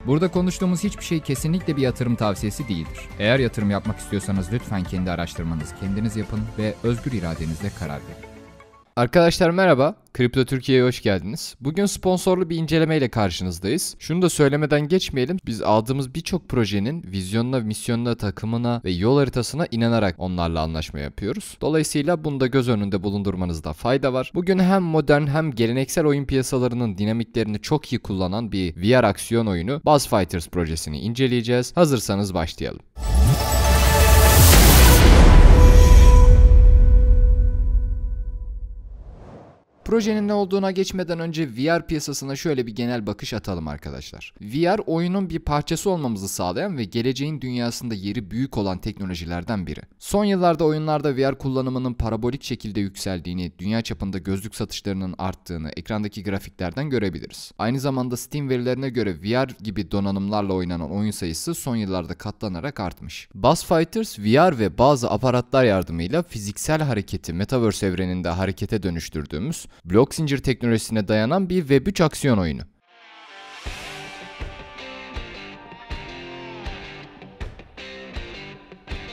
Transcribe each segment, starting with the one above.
Burada konuştuğumuz hiçbir şey kesinlikle bir yatırım tavsiyesi değildir. Eğer yatırım yapmak istiyorsanız lütfen kendi araştırmanızı kendiniz yapın ve özgür iradenizle karar verin. Arkadaşlar merhaba, Kripto Türkiye'ye hoş geldiniz. Bugün sponsorlu bir incelemeyle karşınızdayız. Şunu da söylemeden geçmeyelim, biz aldığımız birçok projenin vizyonuna, misyonuna, takımına ve yol haritasına inanarak onlarla anlaşma yapıyoruz. Dolayısıyla bunu da göz önünde bulundurmanızda fayda var. Bugün hem modern hem geleneksel oyun piyasalarının dinamiklerini çok iyi kullanan bir VR aksiyon oyunu Buzz Fighters projesini inceleyeceğiz. Hazırsanız başlayalım. Projenin ne olduğuna geçmeden önce VR piyasasına şöyle bir genel bakış atalım arkadaşlar. VR oyunun bir parçası olmamızı sağlayan ve geleceğin dünyasında yeri büyük olan teknolojilerden biri. Son yıllarda oyunlarda VR kullanımının parabolik şekilde yükseldiğini, dünya çapında gözlük satışlarının arttığını ekrandaki grafiklerden görebiliriz. Aynı zamanda Steam verilerine göre VR gibi donanımlarla oynanan oyun sayısı son yıllarda katlanarak artmış. Buzz Fighters VR ve bazı aparatlar yardımıyla fiziksel hareketi Metaverse evreninde harekete dönüştürdüğümüz blok zincir teknolojisine dayanan bir Web3 aksiyon oyunu.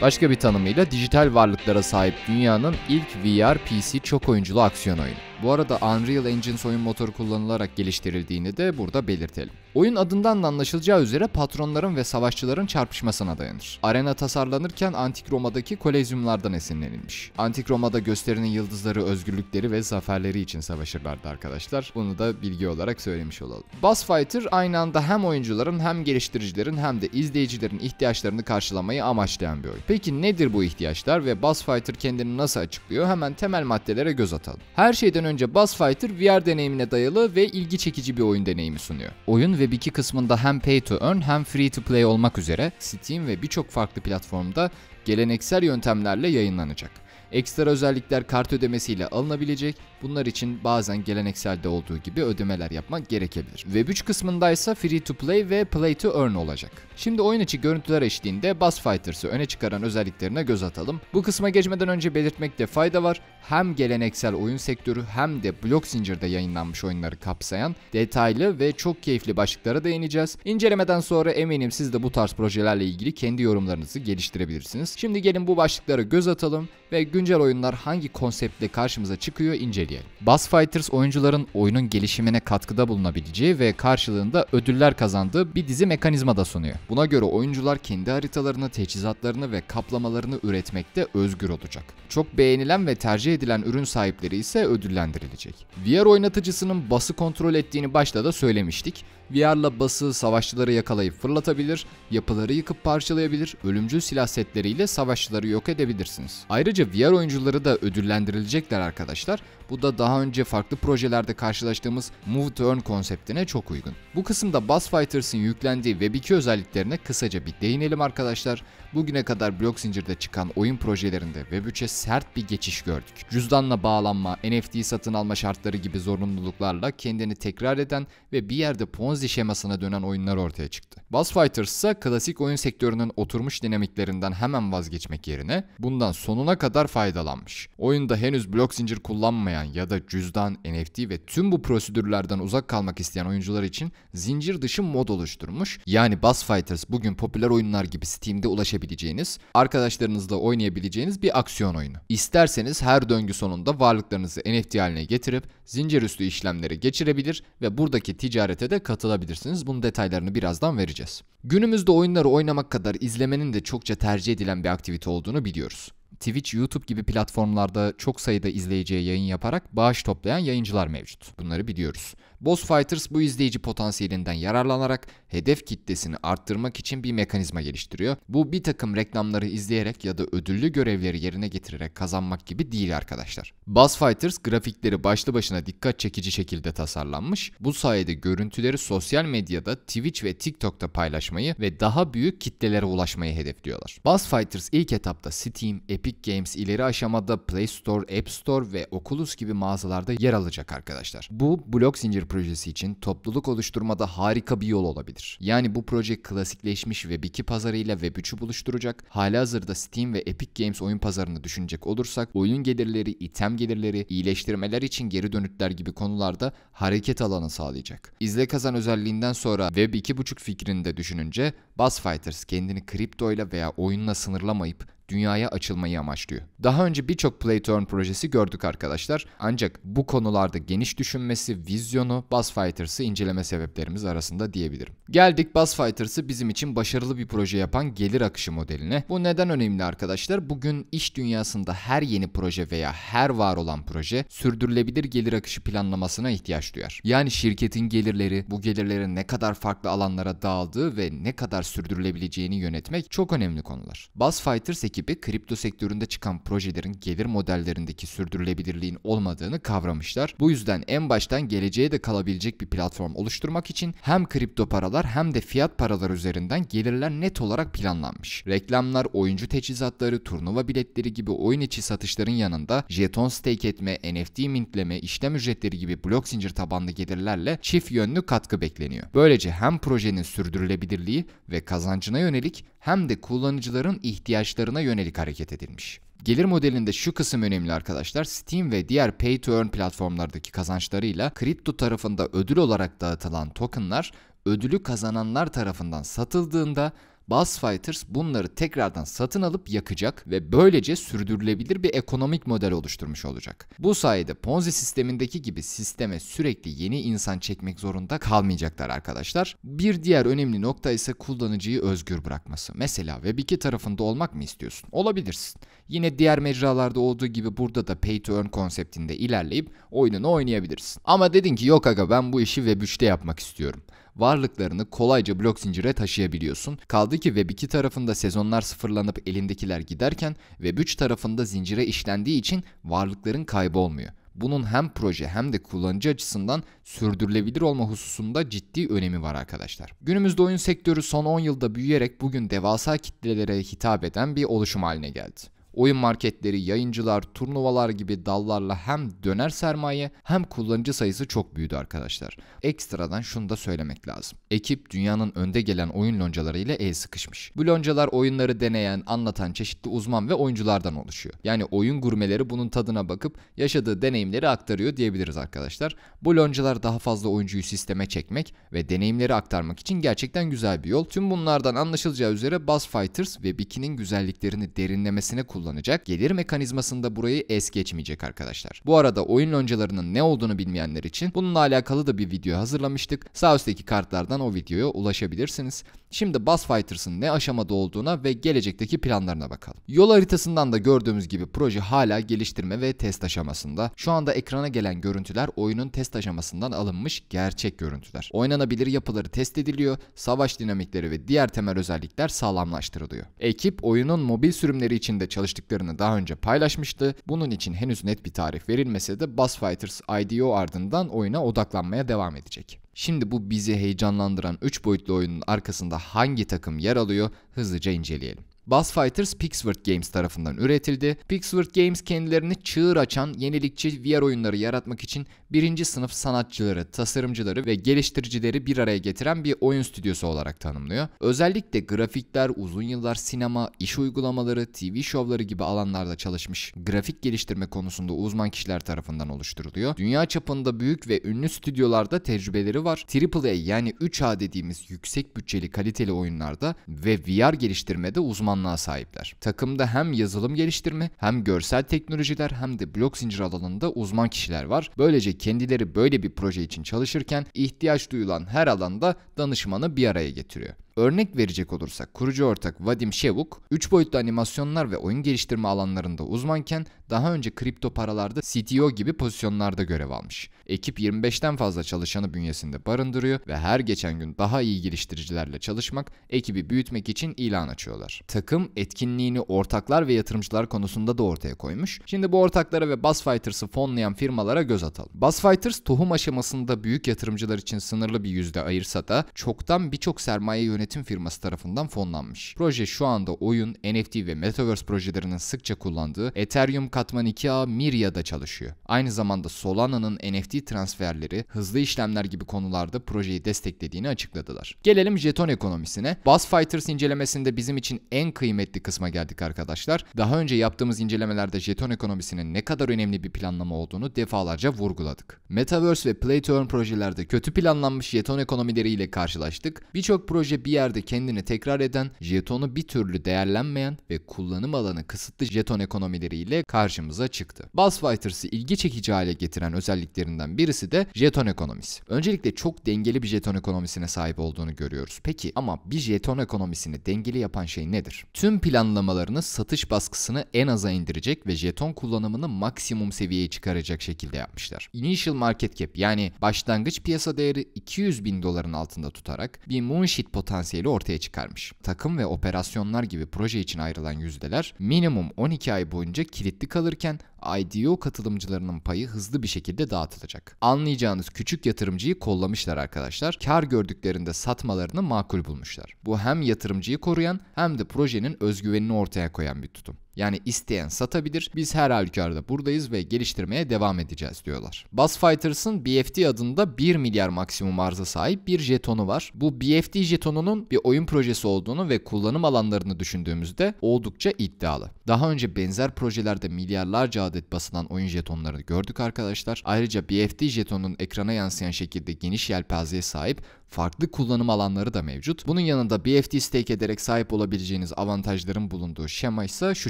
Başka bir tanımıyla dijital varlıklara sahip dünyanın ilk VR PC çok oyunculu aksiyon oyunu. Bu arada Unreal Engine oyun motoru kullanılarak geliştirildiğini de burada belirtelim. Oyun adından da anlaşılacağı üzere patronların ve savaşçıların çarpışmasına dayanır. Arena tasarlanırken Antik Roma'daki kolezyumlardan esinlenilmiş. Antik Roma'da gösterinin yıldızları özgürlükleri ve zaferleri için savaşırlardı arkadaşlar. Bunu da bilgi olarak söylemiş olalım. Buzz Fighter aynı anda hem oyuncuların hem geliştiricilerin hem de izleyicilerin ihtiyaçlarını karşılamayı amaçlayan bir oyun. Peki nedir bu ihtiyaçlar ve Buzz Fighter kendini nasıl açıklıyor? Hemen temel maddelere göz atalım. Her şeyden önce Buzz Fighter VR deneyimine dayalı ve ilgi çekici bir oyun deneyimi sunuyor. Oyun Web 2 kısmında hem pay to earn hem free to play olmak üzere Steam ve birçok farklı platformda geleneksel yöntemlerle yayınlanacak. Ekstra özellikler kart ödemesiyle alınabilecek, bunlar için bazen gelenekselde olduğu gibi ödemeler yapmak gerekebilir. Web 3 kısmındaysa free to play ve play to earn olacak. Şimdi oyun içi görüntüler eşliğinde Buzz Fighters'ı öne çıkaran özelliklerine göz atalım. Bu kısma geçmeden önce belirtmekte fayda var. Hem geleneksel oyun sektörü hem de blok zincirde yayınlanmış oyunları kapsayan detaylı ve çok keyifli başlıklara değineceğiz. İncelemeden sonra eminim siz de bu tarz projelerle ilgili kendi yorumlarınızı geliştirebilirsiniz. Şimdi gelin bu başlıklara göz atalım ve güncel oyunlar hangi konseptle karşımıza çıkıyor inceleyelim. Buzz Fighters oyuncuların oyunun gelişimine katkıda bulunabileceği ve karşılığında ödüller kazandığı bir dizi mekanizma da sunuyor. Buna göre oyuncular kendi haritalarını, teçhizatlarını ve kaplamalarını üretmekte özgür olacak. Çok beğenilen ve tercih edilen ürün sahipleri ise ödüllendirilecek. VR oynatıcısının bası kontrol ettiğini başta da söylemiştik. VR'la bası savaşçıları yakalayıp fırlatabilir, yapıları yıkıp parçalayabilir, ölümcül silah setleriyle savaşçıları yok edebilirsiniz. Ayrıca VR oyuncuları da ödüllendirilecekler arkadaşlar. Bu da daha önce farklı projelerde karşılaştığımız Move to Earn konseptine çok uygun. Bu kısımda Buzz Fighters'ın yüklendiği Web 2 özelliklerine kısaca bir değinelim arkadaşlar. Bugüne kadar blok zincirde çıkan oyun projelerinde Web 3'e sert bir geçiş gördük. Cüzdanla bağlanma, NFT satın alma şartları gibi zorunluluklarla kendini tekrar eden ve bir yerde Ponzi şemasına dönen oyunlar ortaya çıktı. Buzz Fighters ise klasik oyun sektörünün oturmuş dinamiklerinden hemen vazgeçmek yerine bundan sonuna kadar faydalanmış. Oyunda henüz blok zincir kullanmayan ya da cüzdan, NFT ve tüm bu prosedürlerden uzak kalmak isteyen oyuncular için zincir dışı mod oluşturmuş. Yani Buzz Fighters bugün popüler oyunlar gibi Steam'de ulaşabileceğiniz, arkadaşlarınızla oynayabileceğiniz bir aksiyon oyunu. İsterseniz her döngü sonunda varlıklarınızı NFT haline getirip zincir üstü işlemleri geçirebilir ve buradaki ticarete de katılabilirsiniz. Bunun detaylarını birazdan vereceğiz. Günümüzde oyunları oynamak kadar izlemenin de çokça tercih edilen bir aktivite olduğunu biliyoruz. Twitch, YouTube gibi platformlarda çok sayıda izleyiciye yayın yaparak bağış toplayan yayıncılar mevcut. Bunları biliyoruz. Buzz Fighters bu izleyici potansiyelinden yararlanarak hedef kitlesini arttırmak için bir mekanizma geliştiriyor. Bu bir takım reklamları izleyerek ya da ödüllü görevleri yerine getirerek kazanmak gibi değil arkadaşlar. Buzz Fighters grafikleri başlı başına dikkat çekici şekilde tasarlanmış. Bu sayede görüntüleri sosyal medyada, Twitch ve TikTok'ta paylaşmayı ve daha büyük kitlelere ulaşmayı hedefliyorlar. Buzz Fighters ilk etapta Steam, Epic Games, ileri aşamada Play Store, App Store ve Oculus gibi mağazalarda yer alacak arkadaşlar. Bu blok zincir projesi için topluluk oluşturmada harika bir yol olabilir. Yani bu proje klasikleşmiş Web2 pazarıyla Web3'ü buluşturacak. Halihazırda Steam ve Epic Games oyun pazarını düşünecek olursak, oyun gelirleri, item gelirleri, iyileştirmeler için geri dönütler gibi konularda hareket alanı sağlayacak. İzle kazan özelliğinden sonra Web 2.5 fikrini de düşününce, Buzz Fighters kendini kriptoyla veya oyunla sınırlamayıp dünyaya açılmayı amaçlıyor. Daha önce birçok Play to Earn projesi gördük arkadaşlar. Ancak bu konularda geniş düşünmesi, vizyonu Buzz Fighters'ı inceleme sebeplerimiz arasında diyebilirim. Geldik Buzz Fighters'ı bizim için başarılı bir proje yapan gelir akışı modeline. Bu neden önemli arkadaşlar? Bugün iş dünyasında her yeni proje veya her var olan proje sürdürülebilir gelir akışı planlamasına ihtiyaç duyar. Yani şirketin gelirleri, bu gelirlerin ne kadar farklı alanlara dağıldığı ve ne kadar sürdürülebileceğini yönetmek çok önemli konular. Buzz Fighters ekibi kripto sektöründe çıkan projelerin gelir modellerindeki sürdürülebilirliğin olmadığını kavramışlar. Bu yüzden en baştan geleceğe de kalabilecek bir platform oluşturmak için hem kripto paralar hem de fiyat paralar üzerinden gelirler net olarak planlanmış. Reklamlar, oyuncu teçhizatları, turnuva biletleri gibi oyun içi satışların yanında jeton stake etme, NFT mintleme, işlem ücretleri gibi blok zincir tabanlı gelirlerle çift yönlü katkı bekleniyor. Böylece hem projenin sürdürülebilirliği ve kazancına yönelik hem de kullanıcıların ihtiyaçlarına yönelik hareket edilmiş. Gelir modelinde şu kısım önemli arkadaşlar. Steam ve diğer pay to earn platformlardaki kazançlarıyla kripto tarafında ödül olarak dağıtılan tokenlar ödülü kazananlar tarafından satıldığında Buzz Fighters bunları tekrardan satın alıp yakacak ve böylece sürdürülebilir bir ekonomik model oluşturmuş olacak. Bu sayede Ponzi sistemindeki gibi sisteme sürekli yeni insan çekmek zorunda kalmayacaklar arkadaşlar. Bir diğer önemli nokta ise kullanıcıyı özgür bırakması. Mesela Web2 tarafında olmak mı istiyorsun? Olabilirsin. Yine diğer mecralarda olduğu gibi burada da pay to earn konseptinde ilerleyip oyununu oynayabilirsin. Ama dedin ki yok aga ben bu işi Web3'te yapmak istiyorum. Varlıklarını kolayca blok zincire taşıyabiliyorsun. Kaldı ki Web2 tarafında sezonlar sıfırlanıp elindekiler giderken Web3 tarafında zincire işlendiği için varlıkların kaybolmuyor. Bunun hem proje hem de kullanıcı açısından sürdürülebilir olma hususunda ciddi önemi var arkadaşlar. Günümüzde oyun sektörü son 10 yılda büyüyerek bugün devasa kitlelere hitap eden bir oluşum haline geldi. Oyun marketleri, yayıncılar, turnuvalar gibi dallarla hem döner sermaye hem kullanıcı sayısı çok büyüdü arkadaşlar. Ekstradan şunu da söylemek lazım. Ekip dünyanın önde gelen oyun loncalarıyla el sıkışmış. Bu loncalar oyunları deneyen, anlatan çeşitli uzman ve oyunculardan oluşuyor. Yani oyun gurmeleri bunun tadına bakıp yaşadığı deneyimleri aktarıyor diyebiliriz arkadaşlar. Bu loncalar daha fazla oyuncuyu sisteme çekmek ve deneyimleri aktarmak için gerçekten güzel bir yol. Tüm bunlardan anlaşılacağı üzere Buzz Fighters ve Biki'nin güzelliklerini derinlemesine kullanacak. Gelir mekanizmasında burayı es geçmeyecek arkadaşlar. Bu arada oyun loncalarının ne olduğunu bilmeyenler için bununla alakalı da bir video hazırlamıştık. Sağ üstteki kartlardan o videoya ulaşabilirsiniz. Şimdi Buzz Fighters'ın ne aşamada olduğuna ve gelecekteki planlarına bakalım. Yol haritasından da gördüğümüz gibi proje hala geliştirme ve test aşamasında. Şu anda ekrana gelen görüntüler oyunun test aşamasından alınmış gerçek görüntüler. Oynanabilir yapıları test ediliyor, savaş dinamikleri ve diğer temel özellikler sağlamlaştırılıyor. Ekip oyunun mobil sürümleri içinde çalıştıklarını daha önce paylaşmıştı. Bunun için henüz net bir tarih verilmese de Buzz Fighters IDO ardından oyuna odaklanmaya devam edecek. Şimdi bu bizi heyecanlandıran 3 boyutlu oyunun arkasında hangi takım yer alıyor hızlıca inceleyelim. Buzz Fighters Pixword Games tarafından üretildi. Pixword Games kendilerini çığır açan yenilikçi VR oyunları yaratmak için birinci sınıf sanatçıları, tasarımcıları ve geliştiricileri bir araya getiren bir oyun stüdyosu olarak tanımlıyor. Özellikle grafikler, uzun yıllar sinema, iş uygulamaları, TV şovları gibi alanlarda çalışmış grafik geliştirme konusunda uzman kişiler tarafından oluşturuluyor. Dünya çapında büyük ve ünlü stüdyolarda tecrübeleri var. AAA yani 3A dediğimiz yüksek bütçeli kaliteli oyunlarda ve VR geliştirmede uzmanlığa sahipler. Takımda hem yazılım geliştirme, hem görsel teknolojiler hem de blok zincir alanında uzman kişiler var. Böylece kendileri böyle bir proje için çalışırken ihtiyaç duyulan her alanda danışmanı bir araya getiriyor. Örnek verecek olursak kurucu ortak Vadim Shevuk, 3 boyutlu animasyonlar ve oyun geliştirme alanlarında uzmanken daha önce kripto paralarda CTO gibi pozisyonlarda görev almış. Ekip 25'ten fazla çalışanı bünyesinde barındırıyor ve her geçen gün daha iyi geliştiricilerle çalışmak, ekibi büyütmek için ilan açıyorlar. Takım etkinliğini ortaklar ve yatırımcılar konusunda da ortaya koymuş. Şimdi bu ortaklara ve Buzz Fighters'ı fonlayan firmalara göz atalım. Buzz Fighters tohum aşamasında büyük yatırımcılar için sınırlı bir yüzde ayırsa da çoktan birçok sermaye yönetimi yönetim firması tarafından fonlanmış. Proje şu anda oyun, NFT ve Metaverse projelerinin sıkça kullandığı Ethereum Katman 2A Myria'da çalışıyor. Aynı zamanda Solana'nın NFT transferleri, hızlı işlemler gibi konularda projeyi desteklediğini açıkladılar. Gelelim jeton ekonomisine. Buzz Fighters incelemesinde bizim için en kıymetli kısma geldik arkadaşlar. Daha önce yaptığımız incelemelerde jeton ekonomisinin ne kadar önemli bir planlama olduğunu defalarca vurguladık. Metaverse ve Play to Earn projelerde kötü planlanmış jeton ekonomileriyle karşılaştık. Birçok proje bir yerde kendini tekrar eden, jetonu bir türlü değerlenmeyen ve kullanım alanı kısıtlı jeton ekonomileriyle karşımıza çıktı. Buzz Fighters'ı ilgi çekici hale getiren özelliklerinden birisi de jeton ekonomisi. Öncelikle çok dengeli bir jeton ekonomisine sahip olduğunu görüyoruz. Peki ama bir jeton ekonomisini dengeli yapan şey nedir? Tüm planlamalarını satış baskısını en aza indirecek ve jeton kullanımını maksimum seviyeye çıkaracak şekilde yapmışlar. Initial market cap yani başlangıç piyasa değeri $200.000 altında tutarak bir moonshot potansiyeli ortaya çıkarmış. Takım ve operasyonlar gibi proje için ayrılan yüzdeler minimum 12 ay boyunca kilitli kalırken IDO katılımcılarının payı hızlı bir şekilde dağıtılacak. Anlayacağınız küçük yatırımcıyı kollamışlar arkadaşlar. Kar gördüklerinde satmalarını makul bulmuşlar. Bu hem yatırımcıyı koruyan hem de projenin özgüvenini ortaya koyan bir tutum. Yani isteyen satabilir, biz her halükarda buradayız ve geliştirmeye devam edeceğiz diyorlar. Buzz Fighters'ın BFT adında 1 milyar maksimum arza sahip bir jetonu var. Bu BFT jetonunun bir oyun projesi olduğunu ve kullanım alanlarını düşündüğümüzde oldukça iddialı. Daha önce benzer projelerde milyarlarca adet basılan oyun jetonlarını gördük arkadaşlar. Ayrıca BFT jetonun ekrana yansıyan şekilde geniş yelpazeye sahip farklı kullanım alanları da mevcut. Bunun yanında BFT stake ederek sahip olabileceğiniz avantajların bulunduğu şema ise şu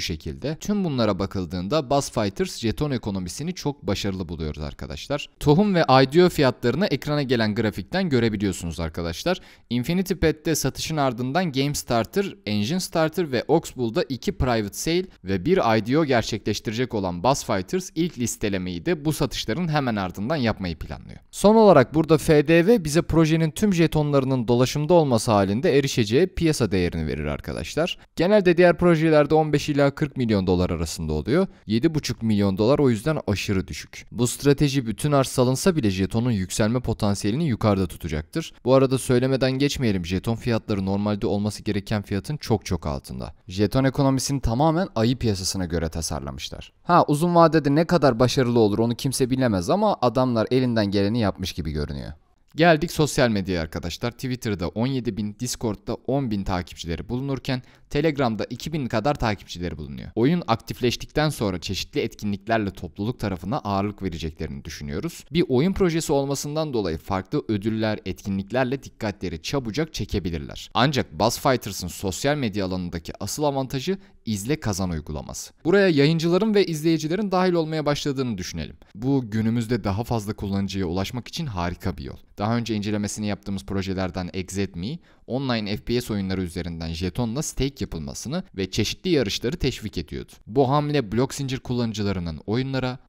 şekilde. Tüm bunlara bakıldığında Buzz Fighters jeton ekonomisini çok başarılı buluyoruz arkadaşlar. Tohum ve IDO fiyatlarını ekrana gelen grafikten görebiliyorsunuz arkadaşlar. Infinity Pet'te satışın ardından Game Starter, Engine Starter ve Oxbool'da 2 private sale ve 1 IDO gerçekleştirecek olan Buzz Fighters ilk listelemeyi de bu satışların hemen ardından yapmayı planlıyor. Son olarak burada FDV bize projenin tüm jetonlarının dolaşımda olması halinde erişeceği piyasa değerini verir arkadaşlar. Genelde diğer projelerde 15 ila 40 milyon dolar arasında oluyor. 7,5 milyon dolar o yüzden aşırı düşük. Bu strateji bütün arz salınsa bile jetonun yükselme potansiyelini yukarıda tutacaktır. Bu arada söylemeden geçmeyelim, jeton fiyatları normalde olması gereken fiyatın çok altında. Jeton ekonomisini tamamen ayı piyasasına göre tasarlamışlar. Uzun vadede ne kadar başarılı olur onu kimse bilemez ama adamlar elinden geleni yapmış gibi görünüyor. Geldik sosyal medyaya arkadaşlar. Twitter'da 17.000, Discord'da 10.000 takipçileri bulunurken Telegram'da 2.000 kadar takipçileri bulunuyor. Oyun aktifleştikten sonra çeşitli etkinliklerle topluluk tarafına ağırlık vereceklerini düşünüyoruz. Bir oyun projesi olmasından dolayı farklı ödüller, etkinliklerle dikkatleri çabucak çekebilirler. Ancak Buzz Fighters'ın sosyal medya alanındaki asıl avantajı izle kazan uygulaması. Buraya yayıncıların ve izleyicilerin dahil olmaya başladığını düşünelim. Bu günümüzde daha fazla kullanıcıya ulaşmak için harika bir yol. Daha önce incelemesini yaptığımız projelerden Exit.me, online FPS oyunları üzerinden jetonla stake yapılmasını ve çeşitli yarışları teşvik ediyordu. Bu hamle blok zincir kullanıcılarının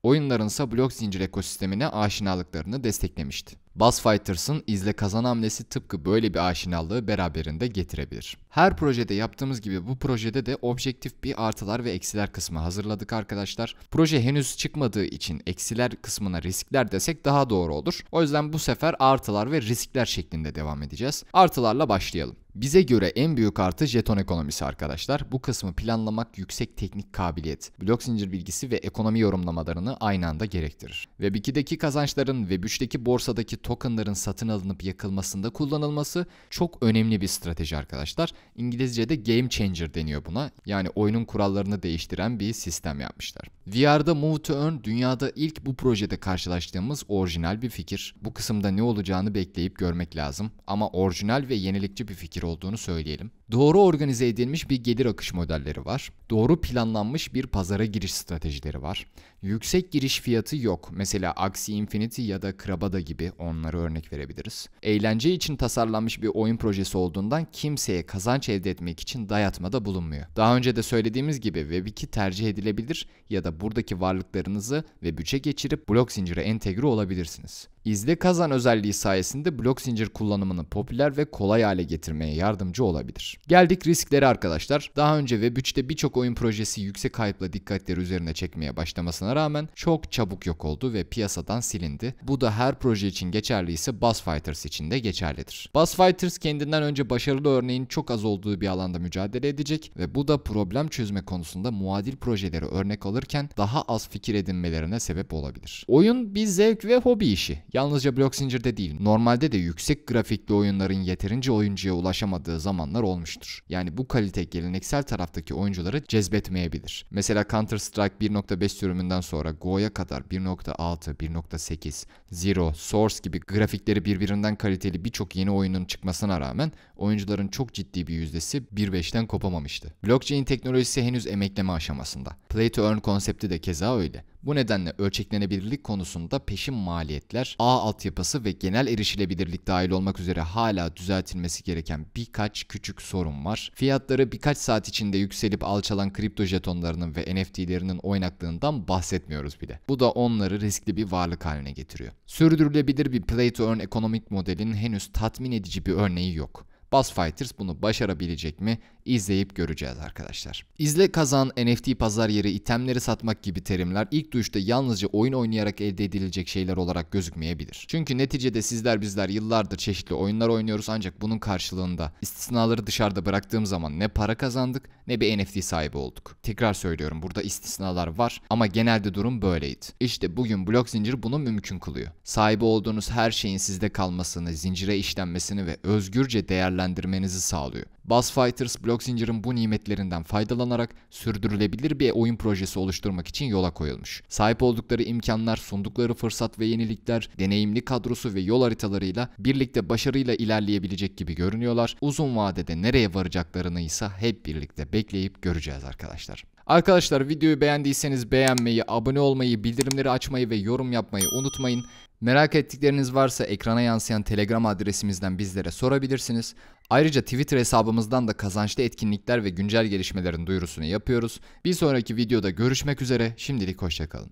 oyunların ise blok zincir ekosistemine aşinalıklarını desteklemişti. Buzz Fighters'ın izle kazan hamlesi tıpkı böyle bir aşinalığı beraberinde getirebilir. Her projede yaptığımız gibi bu projede de objektif bir artılar ve eksiler kısmı hazırladık arkadaşlar. Proje henüz çıkmadığı için eksiler kısmına riskler desek daha doğru olur. O yüzden bu sefer artılar ve riskler şeklinde devam edeceğiz. Artılarla başlayalım. Bize göre en büyük artı jeton ekonomisi arkadaşlar. Bu kısmı planlamak yüksek teknik kabiliyet, blok zincir bilgisi ve ekonomi yorumlamalarını aynı anda gerektirir. Web 2'deki kazançların Web 3'teki borsadaki tokenların satın alınıp yakılmasında kullanılması çok önemli bir strateji arkadaşlar. İngilizce'de game changer deniyor buna. Yani oyunun kurallarını değiştiren bir sistem yapmışlar. VR'da Move to Earn dünyada ilk bu projede karşılaştığımız orijinal bir fikir. Bu kısımda ne olacağını bekleyip görmek lazım ama orijinal ve yenilikçi bir fikir olduğunu söyleyelim. Doğru organize edilmiş bir gelir akış modelleri var. Doğru planlanmış bir pazara giriş stratejileri var. Yüksek giriş fiyatı yok. Mesela Axie Infinity ya da Krabada gibi, onlara örnek verebiliriz. Eğlence için tasarlanmış bir oyun projesi olduğundan kimseye kazanç elde etmek için dayatmada bulunmuyor. Daha önce de söylediğimiz gibi Web2 tercih edilebilir ya da buradaki varlıklarınızı Web3'e geçirip blok zincire entegre olabilirsiniz. İzle kazan özelliği sayesinde blok zincir kullanımını popüler ve kolay hale getirmeye yardımcı olabilir. Geldik risklere arkadaşlar. Daha önce Web 3'te birçok oyun projesi yüksek hype'la dikkatleri üzerine çekmeye başlamasına rağmen çok çabuk yok oldu ve piyasadan silindi. Bu da her proje için geçerliyse Buzz Fighters için de geçerlidir. Buzz Fighters kendinden önce başarılı örneğin çok az olduğu bir alanda mücadele edecek ve bu da problem çözme konusunda muadil projeleri örnek alırken daha az fikir edinmelerine sebep olabilir. Oyun bir zevk ve hobi işi. Yalnızca blok zincirde değil, normalde de yüksek grafikli oyunların yeterince oyuncuya ulaşamadığı zamanlar olmuştur. Yani bu kalite geleneksel taraftaki oyuncuları cezbetmeyebilir. Mesela Counter Strike 1.5 sürümünden sonra Go'ya kadar 1.6, 1.8, Zero, Source gibi grafikleri birbirinden kaliteli birçok yeni oyunun çıkmasına rağmen oyuncuların çok ciddi bir yüzdesi 1.5'ten kopamamıştı. Blockchain teknolojisi henüz emekleme aşamasında. Play to earn konsepti de keza öyle. Bu nedenle ölçeklenebilirlik konusunda peşin maliyetler, ağ altyapısı ve genel erişilebilirlik dahil olmak üzere hala düzeltilmesi gereken birkaç küçük sorun var. Fiyatları birkaç saat içinde yükselip alçalan kripto jetonlarının ve NFT'lerinin oynaklığından bahsetmiyoruz bile. Bu da onları riskli bir varlık haline getiriyor. Sürdürülebilir bir play to earn ekonomik modelin henüz tatmin edici bir örneği yok. Buzz Fighters bunu başarabilecek mi? İzleyip göreceğiz arkadaşlar. İzle kazan, NFT pazar yeri, itemleri satmak gibi terimler ilk duyuşta yalnızca oyun oynayarak elde edilecek şeyler olarak gözükmeyebilir. Çünkü neticede bizler yıllardır çeşitli oyunlar oynuyoruz ancak bunun karşılığında istisnaları dışarıda bıraktığım zaman ne para kazandık ne bir NFT sahibi olduk. Tekrar söylüyorum, burada istisnalar var ama genelde durum böyleydi. İşte bugün blok zincir bunu mümkün kılıyor. Sahibi olduğunuz her şeyin sizde kalmasını, zincire işlenmesini ve özgürce değerlendirmenizi sağlıyor. Buzz Fighters blok zincirin bu nimetlerinden faydalanarak sürdürülebilir bir oyun projesi oluşturmak için yola koyulmuş. Sahip oldukları imkanlar, sundukları fırsat ve yenilikler, deneyimli kadrosu ve yol haritalarıyla birlikte başarıyla ilerleyebilecek gibi görünüyorlar. Uzun vadede nereye varacaklarını ise hep birlikte bekleyip göreceğiz arkadaşlar. Arkadaşlar videoyu beğendiyseniz beğenmeyi, abone olmayı, bildirimleri açmayı ve yorum yapmayı unutmayın. Merak ettikleriniz varsa ekrana yansıyan Telegram adresimizden bizlere sorabilirsiniz. Ayrıca Twitter hesabımızdan da kazançlı etkinlikler ve güncel gelişmelerin duyurusunu yapıyoruz. Bir sonraki videoda görüşmek üzere. Şimdilik hoşça kalın.